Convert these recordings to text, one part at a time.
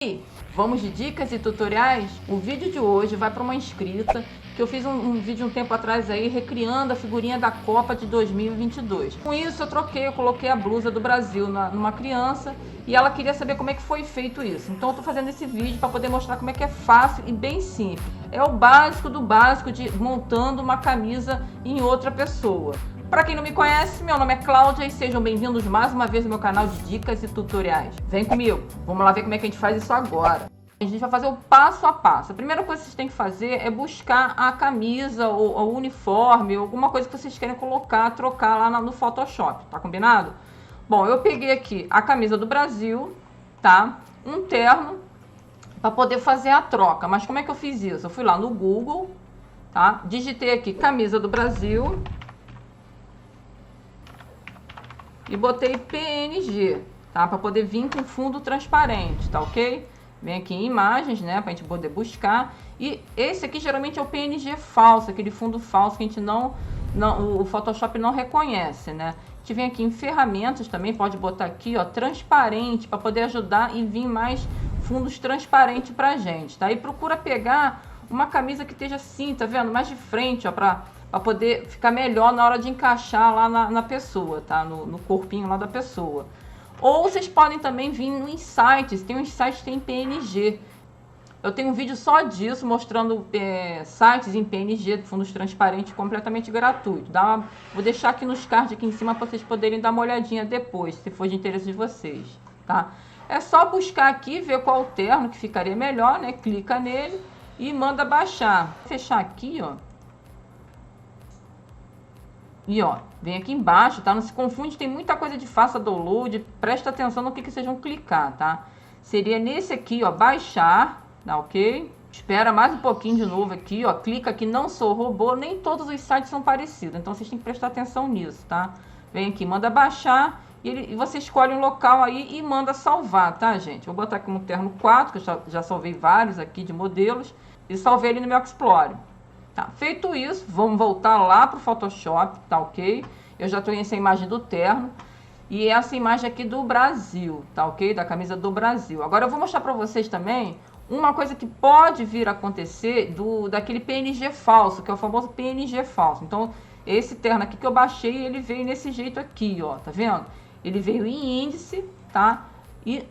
E vamos de dicas e tutoriais? O vídeo de hoje vai para uma inscrita que eu fiz um vídeo um tempo atrás aí recriando a figurinha da Copa de 2022. Com isso eu coloquei a blusa do Brasil numa criança e ela queria saber como é que foi feito isso. Então eu tô fazendo esse vídeo para poder mostrar como é que é fácil e bem simples. É o básico do básico de montando uma camisa em outra pessoa. Para quem não me conhece, meu nome é Cláudia e sejam bem-vindos mais uma vez ao meu canal de dicas e tutoriais. Vem comigo, vamos lá ver como é que a gente faz isso agora. A gente vai fazer o passo a passo. A primeira coisa que vocês têm que fazer é buscar a camisa ou o uniforme, alguma coisa que vocês querem colocar, trocar lá no Photoshop, tá combinado? Bom, eu peguei aqui a camisa do Brasil, tá? Um terno para poder fazer a troca. Mas como é que eu fiz isso? Eu fui lá no Google, tá? Digitei aqui camisa do Brasil e botei PNG, tá? Para poder vir com fundo transparente, tá ok? Vem aqui em imagens, né? Pra gente poder buscar. E esse aqui geralmente é o PNG falso, aquele fundo falso que a gente o Photoshop não reconhece, né? A gente vem aqui em ferramentas também, pode botar aqui, ó, transparente, para poder ajudar e vir mais fundos transparentes pra gente, tá? E procura pegar uma camisa que esteja assim, tá vendo? Mais de frente, ó, para poder ficar melhor na hora de encaixar lá na pessoa, tá? No corpinho lá da pessoa. Ou vocês podem também vir nos sites, tem uns sites que tem PNG. Eu tenho um vídeo só disso, mostrando sites em PNG, de fundos transparentes, completamente gratuito. Vou deixar aqui nos cards aqui em cima para vocês poderem dar uma olhadinha depois, se for de interesse de vocês, tá? É só buscar aqui, ver qual terno que ficaria melhor, né? Clica nele e manda baixar. Vou fechar aqui, ó. E ó, vem aqui embaixo, tá? Não se confunde, tem muita coisa de faça download. Presta atenção no que vocês vão clicar, tá? Seria nesse aqui, ó, baixar, tá ok? Espera mais um pouquinho de novo aqui, ó. Clica aqui, não sou robô, nem todos os sites são parecidos. Então vocês têm que prestar atenção nisso, tá? Vem aqui, manda baixar e você escolhe um local aí e manda salvar, tá, gente? Vou botar aqui no terno 4, que eu já salvei vários aqui de modelos. E salvei ele no meu Explorer. Tá, feito isso, vamos voltar lá para o Photoshop, tá ok? Eu já estou nessa imagem do terno e essa imagem aqui do Brasil, tá ok? Da camisa do Brasil. Agora eu vou mostrar para vocês também uma coisa que pode vir a acontecer daquele PNG falso, que é o famoso PNG falso. Então, esse terno aqui que eu baixei, ele veio nesse jeito aqui, ó, tá vendo? Ele veio em índice, tá? E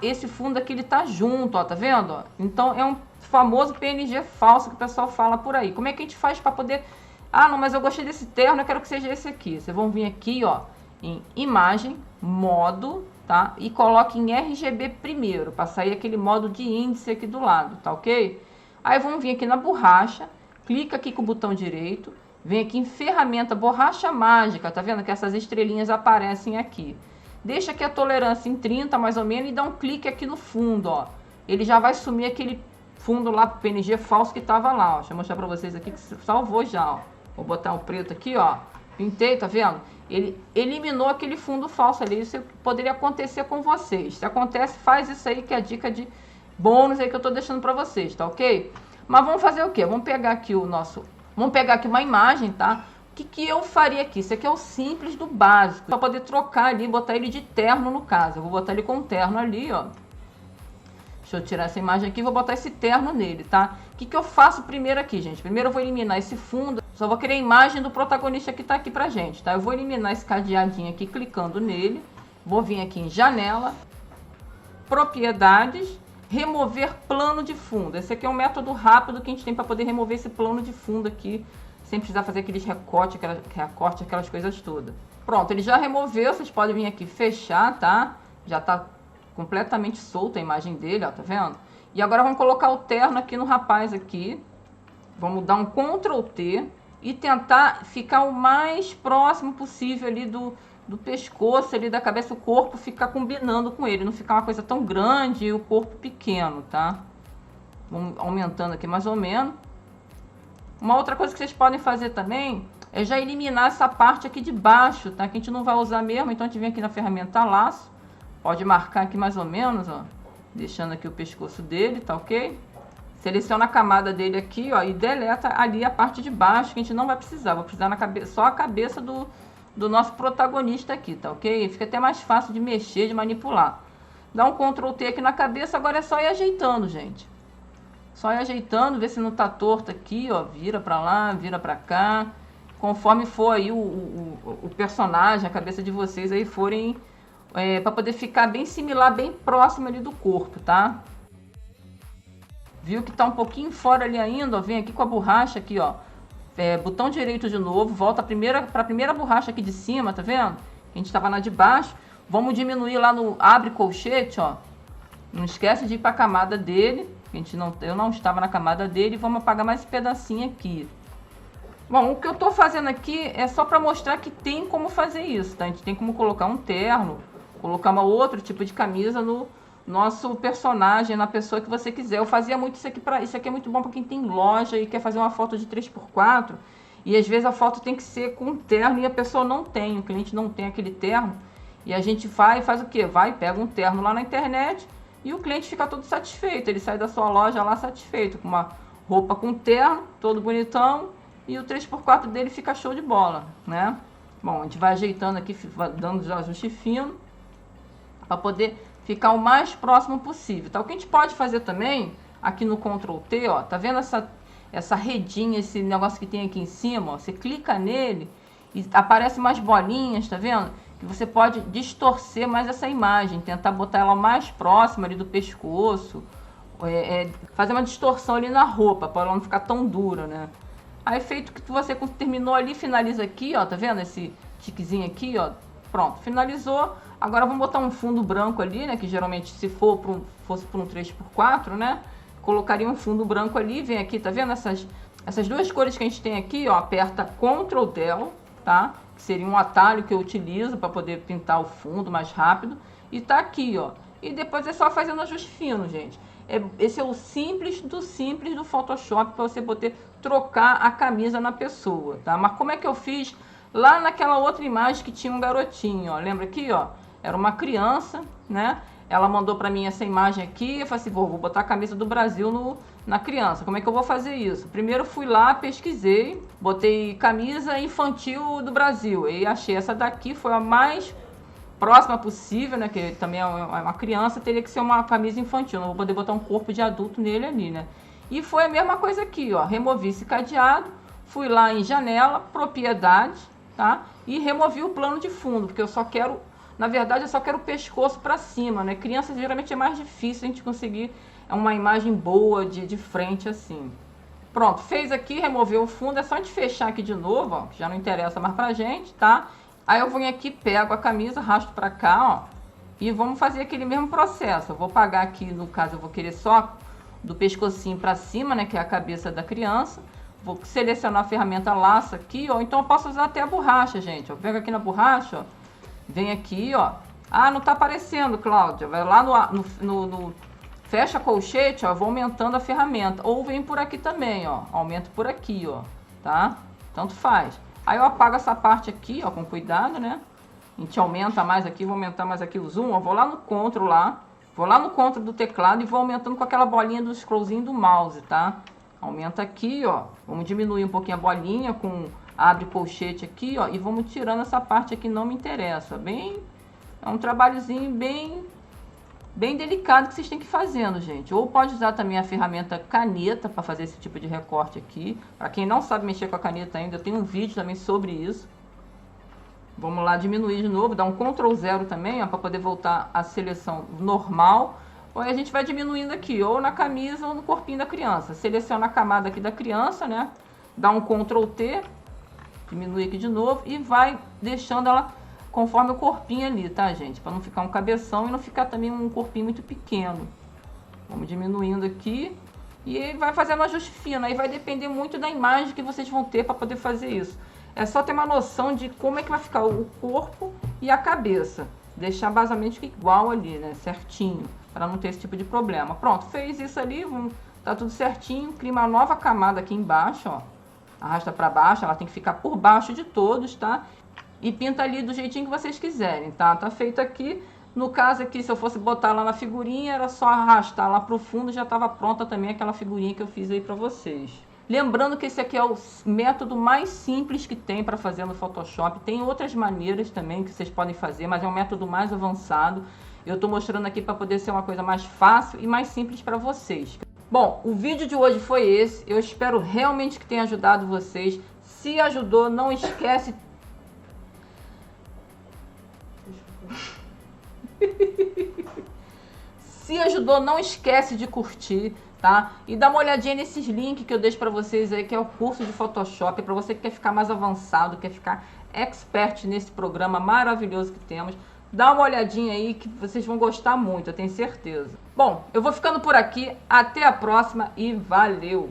esse fundo aqui, ele tá junto, ó, tá vendo? Ó? Então, é um famoso PNG falso que o pessoal fala por aí. Como é que a gente faz para poder... Ah, não, mas eu gostei desse terno, eu quero que seja esse aqui. Vocês vão vir aqui, ó, em imagem, modo, tá? E coloque em RGB primeiro, para sair aquele modo de índice aqui do lado, tá ok? Aí vamos vir aqui na borracha, clica aqui com o botão direito, vem aqui em ferramenta, borracha mágica, tá vendo que essas estrelinhas aparecem aqui. Deixa aqui a tolerância em 30 mais ou menos e dá um clique aqui no fundo, ó. Ele já vai sumir aquele fundo lá pro PNG falso que tava lá, ó. Deixa eu mostrar pra vocês aqui que salvou já, ó. Vou botar o preto aqui, ó. Pintei, tá vendo? Ele eliminou aquele fundo falso ali. Isso poderia acontecer com vocês. Se acontece, faz isso aí que é a dica de bônus aí que eu tô deixando pra vocês, tá ok? Mas vamos fazer o quê? Vamos pegar aqui Vamos pegar aqui uma imagem, tá? O que eu faria aqui? Isso aqui é o simples do básico. Pra poder trocar ali, botar ele de terno no caso. Eu vou botar ele com terno ali, ó. Deixa eu tirar essa imagem aqui e vou botar esse terno nele, tá? O que eu faço primeiro aqui, gente? Primeiro eu vou eliminar esse fundo. Só vou querer a imagem do protagonista que tá aqui pra gente, tá? Eu vou eliminar esse cadeadinho aqui, clicando nele. Vou vir aqui em janela, propriedades, remover plano de fundo. Esse aqui é um método rápido que a gente tem para poder remover esse plano de fundo aqui, sem precisar fazer aqueles recortes, aquelas coisas todas. Pronto, ele já removeu. Vocês podem vir aqui fechar, tá? Já tá completamente solta a imagem dele, ó, tá vendo? E agora vamos colocar o terno aqui no rapaz aqui. Vamos dar um Ctrl T e tentar ficar o mais próximo possível ali do pescoço, ali da cabeça, o corpo ficar combinando com ele, não ficar uma coisa tão grande e o corpo pequeno, tá? Vamos aumentando aqui mais ou menos. Uma outra coisa que vocês podem fazer também é já eliminar essa parte aqui de baixo, tá? Que a gente não vai usar mesmo, então a gente vem aqui na ferramenta laço. Pode marcar aqui mais ou menos, ó. Deixando aqui o pescoço dele, tá ok? Seleciona a camada dele aqui, ó. E deleta ali a parte de baixo, que a gente não vai precisar. Vou precisar só a cabeça do nosso protagonista aqui, tá ok? Fica até mais fácil de mexer, de manipular. Dá um Ctrl T aqui na cabeça, agora é só ir ajeitando, gente. Só ir ajeitando, ver se não tá torto aqui, ó. Vira pra lá, vira pra cá. Conforme for aí o personagem, a cabeça de vocês aí forem... pra poder ficar bem similar, bem próximo ali do corpo, tá? Viu que tá um pouquinho fora ali ainda, ó. Vem aqui com a borracha aqui, ó. Botão direito de novo, volta pra primeira borracha aqui de cima, tá vendo? A gente tava na de baixo. Vamos diminuir lá no abre colchete, ó. Não esquece de ir pra camada dele. Eu não estava na camada dele. Vamos apagar mais esse pedacinho aqui. Bom, o que eu tô fazendo aqui é só pra mostrar que tem como fazer isso, tá? A gente tem como colocar um terno, colocar outro tipo de camisa no nosso personagem, na pessoa que você quiser. Eu fazia muito isso aqui isso aqui é muito bom para quem tem loja e quer fazer uma foto de 3x4. E às vezes a foto tem que ser com terno e a pessoa não tem, o cliente não tem aquele terno. E a gente vai e faz o quê? Vai, pega um terno lá na internet e o cliente fica todo satisfeito. Ele sai da sua loja lá satisfeito, com uma roupa com terno, todo bonitão, e o 3x4 dele fica show de bola, né? Bom, a gente vai ajeitando aqui, dando os ajustes finos, para poder ficar o mais próximo possível, tá? O que a gente pode fazer também, aqui no Ctrl T, ó, tá vendo essa redinha, esse negócio que tem aqui em cima, ó? Você clica nele e aparece mais bolinhas, tá vendo? Que você pode distorcer mais essa imagem, tentar botar ela mais próxima ali do pescoço, fazer uma distorção ali na roupa, para ela não ficar tão dura, né? Aí feito que você terminou ali, finaliza aqui, ó, tá vendo esse tiquezinho aqui, ó? Pronto, finalizou. Agora vamos botar um fundo branco ali, né? Que geralmente se fosse por um 3x4, né? Colocaria um fundo branco ali, vem aqui, tá vendo? Essas duas cores que a gente tem aqui, ó, aperta Ctrl Del, tá? Que seria um atalho que eu utilizo para poder pintar o fundo mais rápido. E tá aqui, ó. E depois é só fazendo ajuste fino, gente. Esse é o simples do Photoshop para você poder trocar a camisa na pessoa, tá? Mas como é que eu fiz lá naquela outra imagem que tinha um garotinho, ó? Lembra aqui, ó? Era uma criança, né? Ela mandou para mim essa imagem aqui. Eu falei assim, vou botar a camisa do Brasil na criança. Como é que eu vou fazer isso? Primeiro fui lá, pesquisei, botei camisa infantil do Brasil. E achei essa daqui, foi a mais próxima possível, né? Que também é uma criança, teria que ser uma camisa infantil. Não vou poder botar um corpo de adulto nele ali, né? E foi a mesma coisa aqui, ó. Removi esse cadeado, fui lá em janela, propriedade, tá? E removi o plano de fundo, porque eu só quero... Na verdade, eu só quero o pescoço para cima, né? Criança geralmente é mais difícil a gente conseguir uma imagem boa de frente assim. Pronto, fez aqui, removeu o fundo. É só a gente fechar aqui de novo, ó, que já não interessa mais pra gente, tá? Aí eu venho aqui, pego a camisa, arrasto pra cá, ó. E vamos fazer aquele mesmo processo. Eu vou pagar aqui, no caso, eu vou querer só do pescocinho pra cima, né? Que é a cabeça da criança. Vou selecionar a ferramenta laço aqui, ó. Então eu posso usar até a borracha, gente. Eu pego aqui na borracha, ó. Vem aqui, ó. Ah, não tá aparecendo, Cláudia. Vai lá no fecha colchete, ó. Vou aumentando a ferramenta. Ou vem por aqui também, ó. Aumento por aqui, ó. Tá? Tanto faz. Aí eu apago essa parte aqui, ó. Com cuidado, né? A gente aumenta mais aqui. Vou aumentar mais aqui o zoom, ó. Vou lá no Ctrl lá. Vou lá no Ctrl do teclado e vou aumentando com aquela bolinha do scrollzinho do mouse, tá? Aumenta aqui, ó. Vamos diminuir um pouquinho a bolinha com... Abre colchete aqui, ó, e vamos tirando essa parte aqui, não me interessa. É um trabalhozinho bem delicado que vocês têm que ir fazendo, gente. Ou pode usar também a ferramenta caneta para fazer esse tipo de recorte aqui. Para quem não sabe mexer com a caneta ainda, eu tenho um vídeo também sobre isso. Vamos lá diminuir de novo, dar um Ctrl 0 também, ó, para poder voltar à seleção normal. Ou a gente vai diminuindo aqui, ou na camisa ou no corpinho da criança. Seleciona a camada aqui da criança, né? Dá um Ctrl T. Diminui aqui de novo e vai deixando ela conforme o corpinho ali, tá, gente? Para não ficar um cabeção e não ficar também um corpinho muito pequeno. Vamos diminuindo aqui e vai fazendo um ajuste fino. Aí vai depender muito da imagem que vocês vão ter para poder fazer isso. É só ter uma noção de como é que vai ficar o corpo e a cabeça. Deixar basicamente igual ali, né? Certinho, para não ter esse tipo de problema. Pronto, fez isso ali, tá tudo certinho. Cria uma nova camada aqui embaixo, ó. Arrasta para baixo, ela tem que ficar por baixo de todos, tá? E pinta ali do jeitinho que vocês quiserem, tá? Tá feito aqui. No caso aqui, se eu fosse botar lá na figurinha, era só arrastar lá pro fundo, já estava pronta também aquela figurinha que eu fiz aí para vocês. Lembrando que esse aqui é o método mais simples que tem para fazer no Photoshop. Tem outras maneiras também que vocês podem fazer, mas é um método mais avançado. Eu tô mostrando aqui para poder ser uma coisa mais fácil e mais simples para vocês. Bom, o vídeo de hoje foi esse. Eu espero realmente que tenha ajudado vocês. Se ajudou, não esquece... Se ajudou, não esquece de curtir, tá? E dá uma olhadinha nesses links que eu deixo para vocês aí, que é o curso de Photoshop, para você que quer ficar mais avançado, quer ficar expert nesse programa maravilhoso que temos. Dá uma olhadinha aí que vocês vão gostar muito, eu tenho certeza. Bom, eu vou ficando por aqui, até a próxima e valeu!